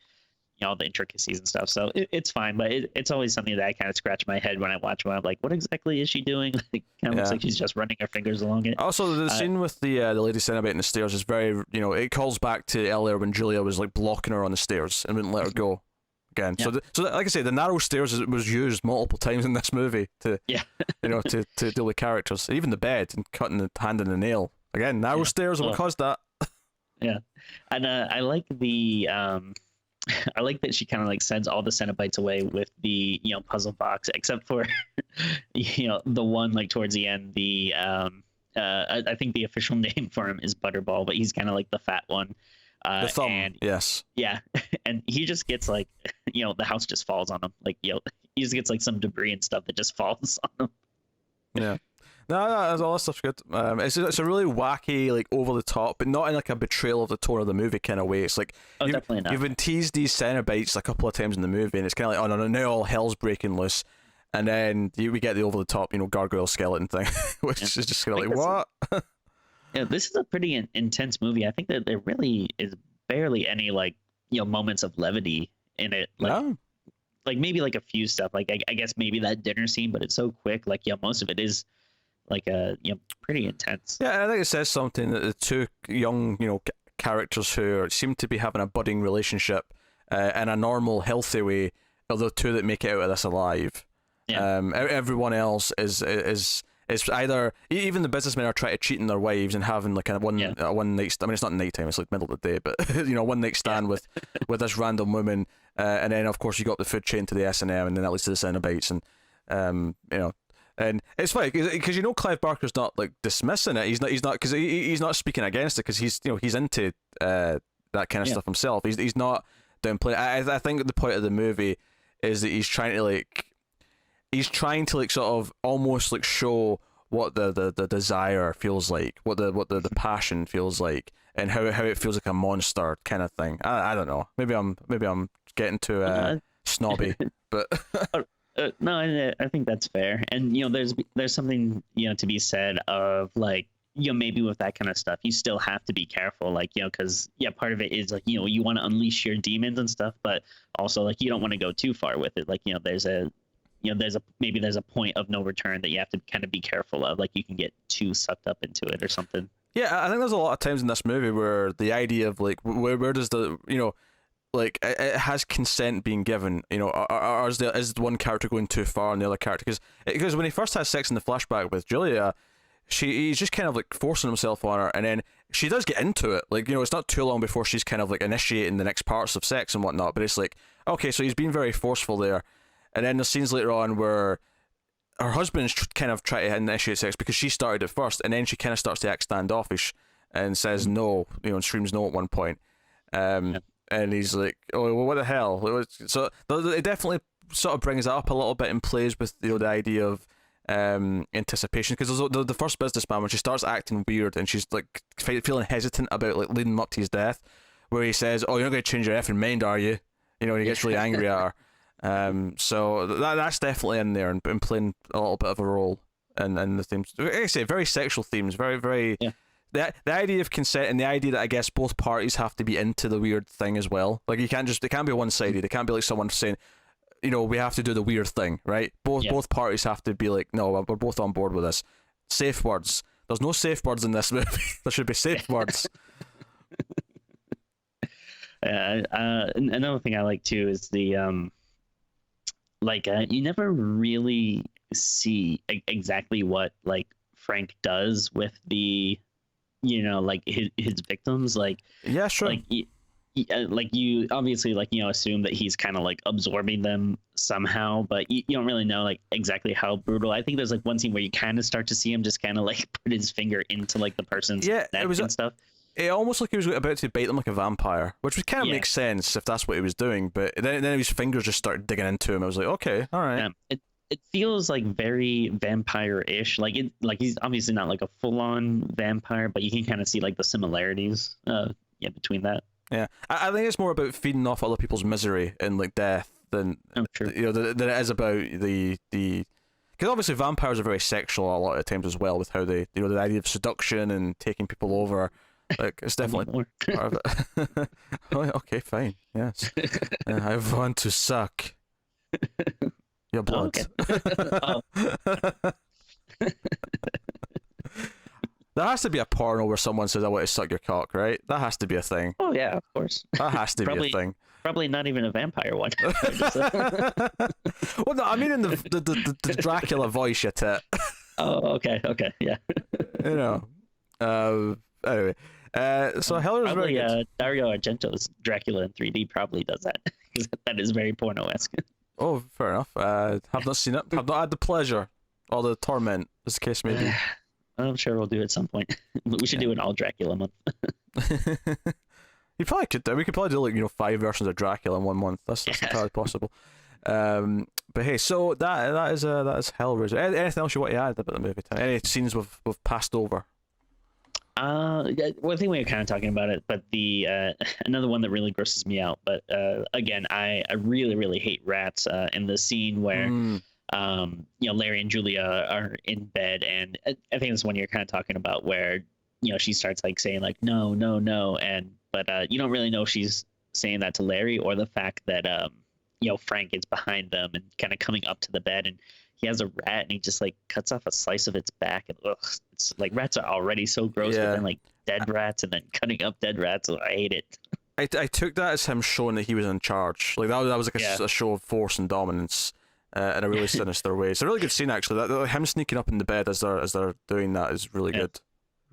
all the intricacies and stuff. So it's fine, but it's always something that I kind of scratch my head when I watch one. I'm like, what exactly is she doing? It kind of looks like she's just running her fingers along it. Also, the scene with the lady Cenobite in the stairs is very, it calls back to earlier when Julia was like blocking her on the stairs and wouldn't let her go again. Yeah. So like I say, the narrow stairs was used multiple times in this movie to to deal with characters. Even the bed and cutting the hand in the nail. Again, narrow stairs will cause that. Yeah, and I like the I like that she kind of like sends all the Cenobites away with the puzzle box, except for the one like towards the end. The I think the official name for him is Butterball, but he's kind of like the fat one. The thumb, and, yes. Yeah, and he just gets like the house just falls on him. Like he just gets like some debris and stuff that just falls on him. Yeah. No, all that stuff's good. It's a really wacky, like over the top, but not in like a betrayal of the tone of the movie kind of way. It's like definitely not. You've been teased these Cenobites a couple of times in the movie, and it's kind of like, oh no, now all hell's breaking loose, and then we get the over the top, gargoyle skeleton thing, which is just kind of like what? Yeah, this is a pretty intense movie. I think that there really is barely any like moments of levity in it. Like, no. Like maybe like a few stuff. Like I guess maybe that dinner scene, but it's so quick. Like most of it is like pretty intense. Yeah, and I think it says something that the two young characters who seem to be having a budding relationship in a normal, healthy way are the two that make it out of this alive. Yeah. Everyone else is either, even the businessmen are trying to cheat on their wives and having like a one night. I mean, it's not nighttime; it's like middle of the day, but one night stand with this random woman, and then of course you got the food chain to the S&M, and then that leads to the Cenobites, and And it's funny because Clive Barker's not like dismissing it. He's not because he's not speaking against it because he's into that kind of stuff himself. He's not downplaying. I think the point of the movie is that he's trying to like sort of almost like show what the desire feels like, what the passion feels like, and how it feels like a monster kind of thing. I don't know. Maybe I'm getting too snobby, but. No, I think that's fair. And there's something to be said of like maybe with that kind of stuff you still have to be careful, like because part of it is like you want to unleash your demons and stuff, but also like you don't want to go too far with it. Like there's a point of no return that you have to kind of be careful of. Like you can get too sucked up into it or something. Yeah, I think there's a lot of times in this movie where the idea of like where does the like it has consent being given, or is one character going too far and the other character, because when he first has sex in the flashback with Julia, he's just kind of like forcing himself on her, and then she does get into it, like, it's not too long before she's kind of like initiating the next parts of sex and whatnot, but it's like, okay, so he's being very forceful there. And then there's scenes later on where her husband's kind of trying to initiate sex because she started it first, and then she kind of starts to act standoffish and says no, and screams no at one point. And he's like, oh, well, what the hell? So it definitely sort of brings that up a little bit and plays with the idea of anticipation, because the first businessman, when she starts acting weird and she's like feeling hesitant about like leading him up to his death, where he says, oh, you're not going to change your effing mind, are you? And he gets really angry at her. So that's definitely in there and playing a little bit of a role in the themes. Like I say, very sexual themes, very, very... Yeah. The idea of consent and the idea that I guess both parties have to be into the weird thing as well. Like it can't be one-sided. It can't be like someone saying, we have to do the weird thing, right? Both parties have to be like, no, we're both on board with this. Safe words. There's no safe words in this movie. There should be safe words. Another thing I like too is the you never really see exactly what like Frank does with the like his victims, like, yeah, sure, like you obviously assume that he's kind of like absorbing them somehow, but you don't really know like exactly how brutal. I think there's like one scene where you kind of start to see him just kind of like put his finger into like the person's neck and stuff. It almost like he was about to bite them like a vampire, which would kind of make sense if that's what he was doing. But then his fingers just started digging into him. I was like, okay, all right. It feels like very vampire-ish. Like he's obviously not like a full-on vampire, but you can kind of see like the similarities. Between that. Yeah, I think it's more about feeding off other people's misery and like death than than it is about the. Because obviously vampires are very sexual a lot of times as well, with how they the idea of seduction and taking people over. Like it's definitely part of it. Oh, okay, fine. Yes, I want to suck your blood. There has to be a porno where someone says, "I want to suck your cock," right? That has to be a thing. Oh yeah, of course. That has to be a thing. Probably not even a vampire one. Well, no, I mean in the Dracula voice, you tit. Oh, okay, yeah. Anyway, so Hellraiser very good. Dario Argento's Dracula in 3D probably does that, because that is very porno-esque. Oh, fair enough. Have not seen it. Have not had the pleasure or the torment, as the case may be. I'm sure we'll do it at some point. We should do an all Dracula month. You probably could do. We could probably do 5 versions of Dracula in 1 month. That's entirely possible. But hey, so that is Hellraiser. Anything else you want to add about the movie? Any scenes we've passed over? Well, I think we were kind of talking about it, but the another one that really grosses me out. But again, I really, really hate rats. In the scene where Larry and Julia are in bed, and I think it's one you're kind of talking about, where she starts like saying like no, but you don't really know if she's saying that to Larry or the fact that Frank is behind them and kind of coming up to the bed, and he has a rat and he just like cuts off a slice of its back, and it's like rats are already so gross, but then like dead rats and then cutting up dead rats. I hate it. I took that as him showing that he was in charge. Like that was like a show of force and dominance in a really sinister way. It's a really good scene actually. That him sneaking up in the bed as they're doing that is really good.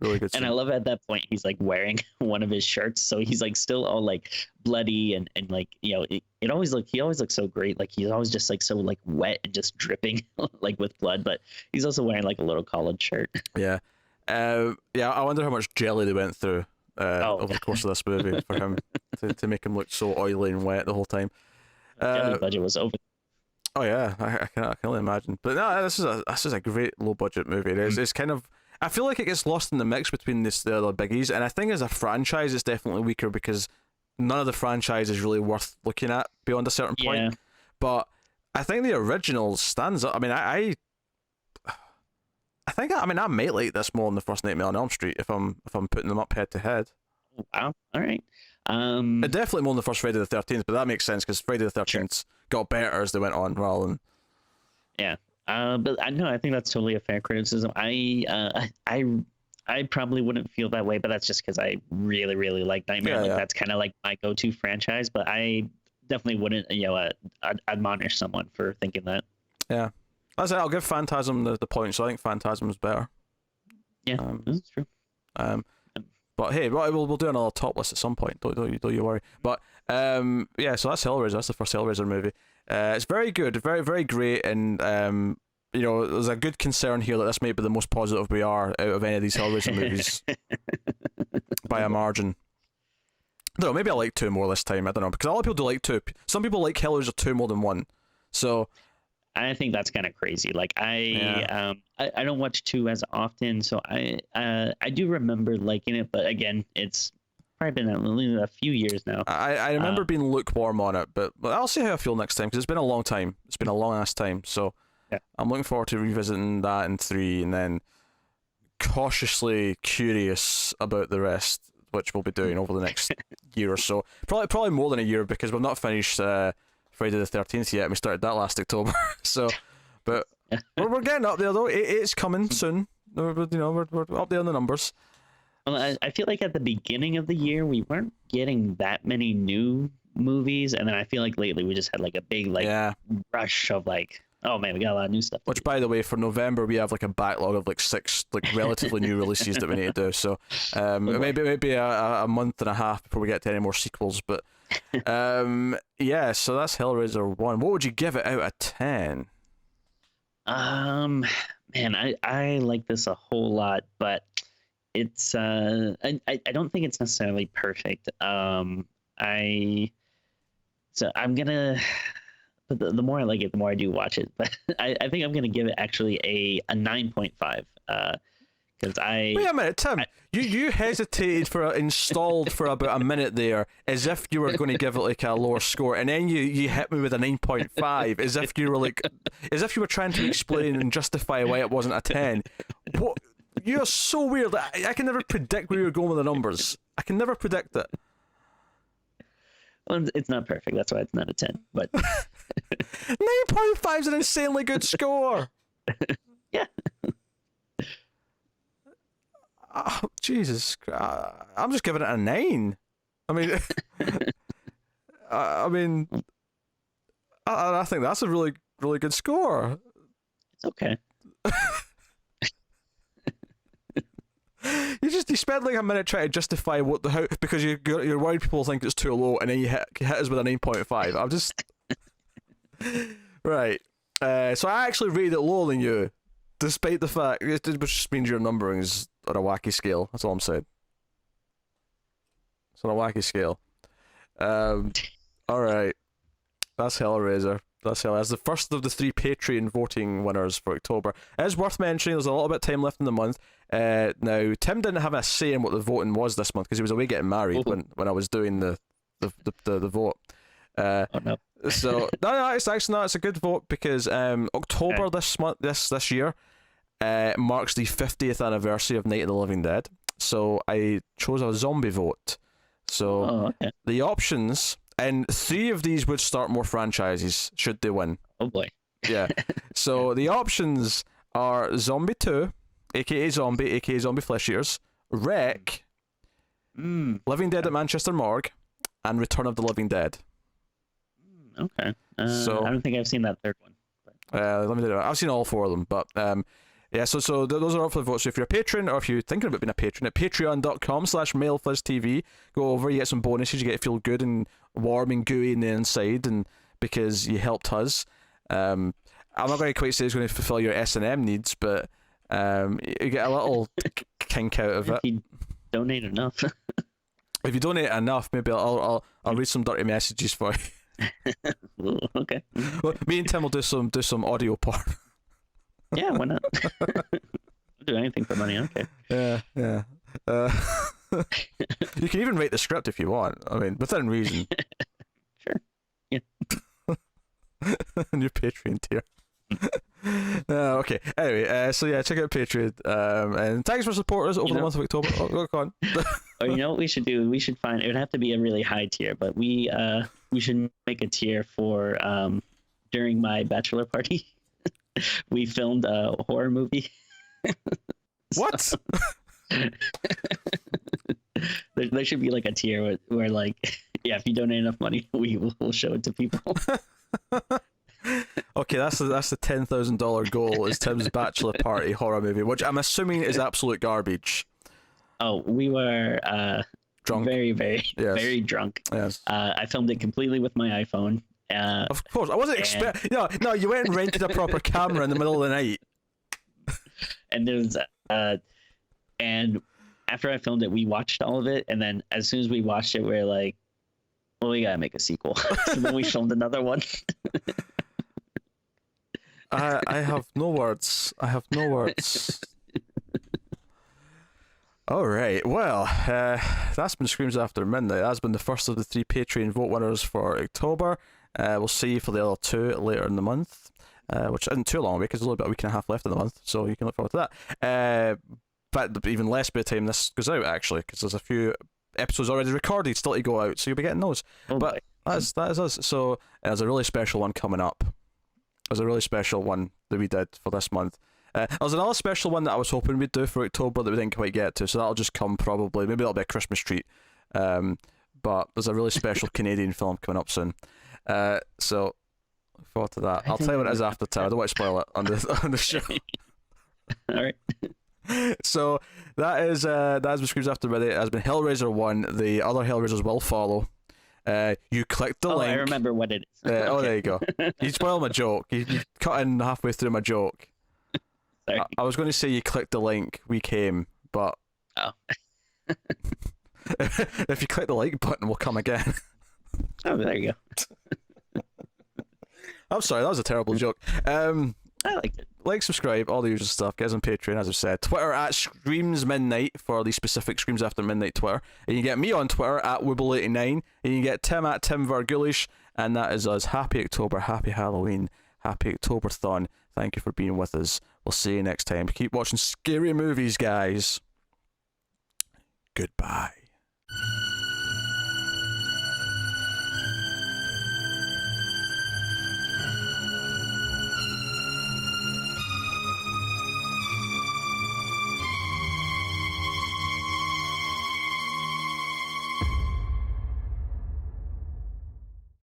Really good scene. And I love at that point he's like wearing one of his shirts, so he's like still all like bloody and like he always looks so great, like he's always just like so like wet and just dripping like with blood, but he's also wearing like a little collared shirt. I wonder how much jelly they went through over the course of this movie for him to make him look so oily and wet the whole time. Jelly budget was over. Oh yeah, I can only imagine. But no, this is a great low budget movie. It's kind of, I feel like it gets lost in the mix between the other biggies, and I think as a franchise it's definitely weaker because none of the franchise is really worth looking at beyond a certain point. Yeah. But I think the original stands up. I mean, I might like this more than the first Nightmare on Elm Street if I'm putting them up head to head. Wow. All right. Definitely more than the first Friday the 13th, but that makes sense because Friday the 13th got better as they went on, rather than. Yeah. But I think that's totally a fair criticism. I I probably wouldn't feel that way, but that's just because I really, really like Nightmare. Yeah, Like yeah. that's kind of like my go-to franchise. But I definitely wouldn't, admonish someone for thinking that. Yeah. That's it. I'll give Phantasm the point. So I think Phantasm is better. Yeah, that's true. Um, but hey, we'll do another top list at some point. Don't you worry. But yeah. So that's Hellraiser. That's the first Hellraiser movie. It's very good, very very great, and there's a good concern here that this might be the most positive we are out of any of these Hellraiser movies by a margin. I don't know, maybe I like 2 more this time. I don't know, because a lot of people do like 2. Some people like Hellraiser 2 more than 1. So I think that's kind of crazy. Like I don't watch 2 as often, so I do remember liking it, but again, it's probably been a few years now. I remember being lukewarm on it, but I'll see how I feel next time, because it's been a long time. It's been a long ass time. So yeah. I'm looking forward to revisiting that in 3, and then cautiously curious about the rest, which we'll be doing over the next year or so. Probably more than a year, because we've not finished Friday the 13th yet. We started that last October. So, but we're getting up there though. It's coming soon. We're up there in the numbers. Well, I feel like at the beginning of the year we weren't getting that many new movies, and then I feel like lately we just had like a big rush of like, oh man, we got a lot of new stuff. Which, by the way, for November we have like a backlog of like 6 like relatively new releases that we need to do. So maybe a month and a half before we get to any more sequels. But yeah, so that's Hellraiser 1. What would you give it out of 10? Man, I like this a whole lot, but it's I don't think it's necessarily perfect. I'm gonna. But the more I like it, the more I do watch it. But I think I'm gonna give it actually a 9.5. Because Wait a minute, Tim. You hesitated installed for about a minute there, as if you were going to give it like a lower score, and then you hit me with a 9.5, as if you were trying to explain and justify why it wasn't a 10. What? You're so weird. I can never predict where you're going with the numbers. I can never predict it. Well, it's not perfect. That's why it's not a 10. But 9.5 is an insanely good score. Yeah. Oh, Jesus, I'm just giving it a 9. I mean, I think that's a really, really good score. It's okay. You spend like a minute trying to justify how because you're worried people think it's too low, and then you hit us with a 9.5. I'm just right. So I actually rated it lower than you, despite the fact which just means your numbering is on a wacky scale. That's all I'm saying. It's on a wacky scale. All right. That's Hellraiser. That's the first of the 3 Patreon voting winners for October. It is worth mentioning there's a little bit of time left in the month. Now Tim didn't have a say in what the voting was this month because he was away getting married when I was doing the vote. Oh no. So no, it's actually not. It's a good vote because October this year marks the 50th anniversary of Night of the Living Dead. So I chose a zombie vote. So the options. And 3 of these would start more franchises should they win. Oh boy. Yeah. So the options are Zombie 2, aka Zombie Flesh Eaters, Wreck, Living Dead at Manchester Morgue, and Return of the Living Dead. Okay. So I don't think I've seen that third one. Let me do it. I've seen all 4 of them, but yeah, so those are up for the vote. So if you're a patron, or if you're thinking about being a patron, at patreon.com/MailFuzzTV, go over, you get some bonuses, you get to feel good and warm and gooey in the inside, and because you helped us. I'm not going to quite say it's going to fulfill your S&M needs, but you get a little kink out of it. If you donate enough. If you donate enough, maybe I'll read some dirty messages for you. Ooh, okay. Well, me and Tim will do some audio porn. Yeah, why not? I'll do anything for money. Okay. Yeah. You can even write the script if you want. I mean, within reason. Sure. Yeah. New Patreon tier. Okay. Anyway, so yeah, check out Patreon. And thanks for supporting us over the month of October. Oh, go on. Or you know what we should do? We should find. It would have to be a really high tier, but we should make a tier for during my bachelor party. We filmed a horror movie. What? There should be like a tier where like, yeah, if you donate enough money, we'll show it to people. Okay, that's the $10,000 goal. Is Tim's bachelor party horror movie, which I'm assuming is absolute garbage. Oh, we were Drunk. very, very, Yes. very drunk. Yes. I filmed it completely with my iPhone. Of course, I wasn't expecting. No, you went and rented a proper camera in the middle of the night. And there's and after I filmed it, we watched all of it, and then as soon as we watched it, we are like, well, we gotta make a sequel. So then we filmed another one. I have no words. I have no words. All right. Well, that's been Screams After Midnight. That's been the first of the 3 Patreon vote winners for October. We'll see you for the other 2 later in the month, which isn't too long because there's only about a week and a half left in the month, so you can look forward to that. But even less bit of time this goes out, actually, because there's a few episodes already recorded still to go out, so you'll be getting those. But that is us. So there's a really special one coming up. There's a really special one that we did for this month. There's another special one that I was hoping we'd do for October that we didn't quite get to, so that'll just come probably. Maybe that'll be a Christmas treat. But there's a really special Canadian film coming up soon. So look forward to that. I'll tell you what it is after time. I don't want to spoil it on the show. All right. So that has been Screams After Midnight. It has been Hellraiser 1. The other Hellraisers will follow. You clicked the link. I remember what it is. Oh, there you go. You spoiled my joke. You cut in halfway through my joke. Sorry. I was going to say you clicked the link, we came, but Oh. if you click the like button, we'll come again. Oh, there you go. I'm sorry, that was a terrible joke. I liked it. Like, subscribe, all the usual stuff. Guys on Patreon, as I've said. Twitter at Screams Midnight for the specific Screams After Midnight Twitter. And you get me on Twitter at Wibble89. And you get Tim at Tim Vergulish. And that is us. Happy October, happy Halloween, happy Octoberthon. Thank you for being with us. We'll see you next time. Keep watching scary movies, guys. Goodbye.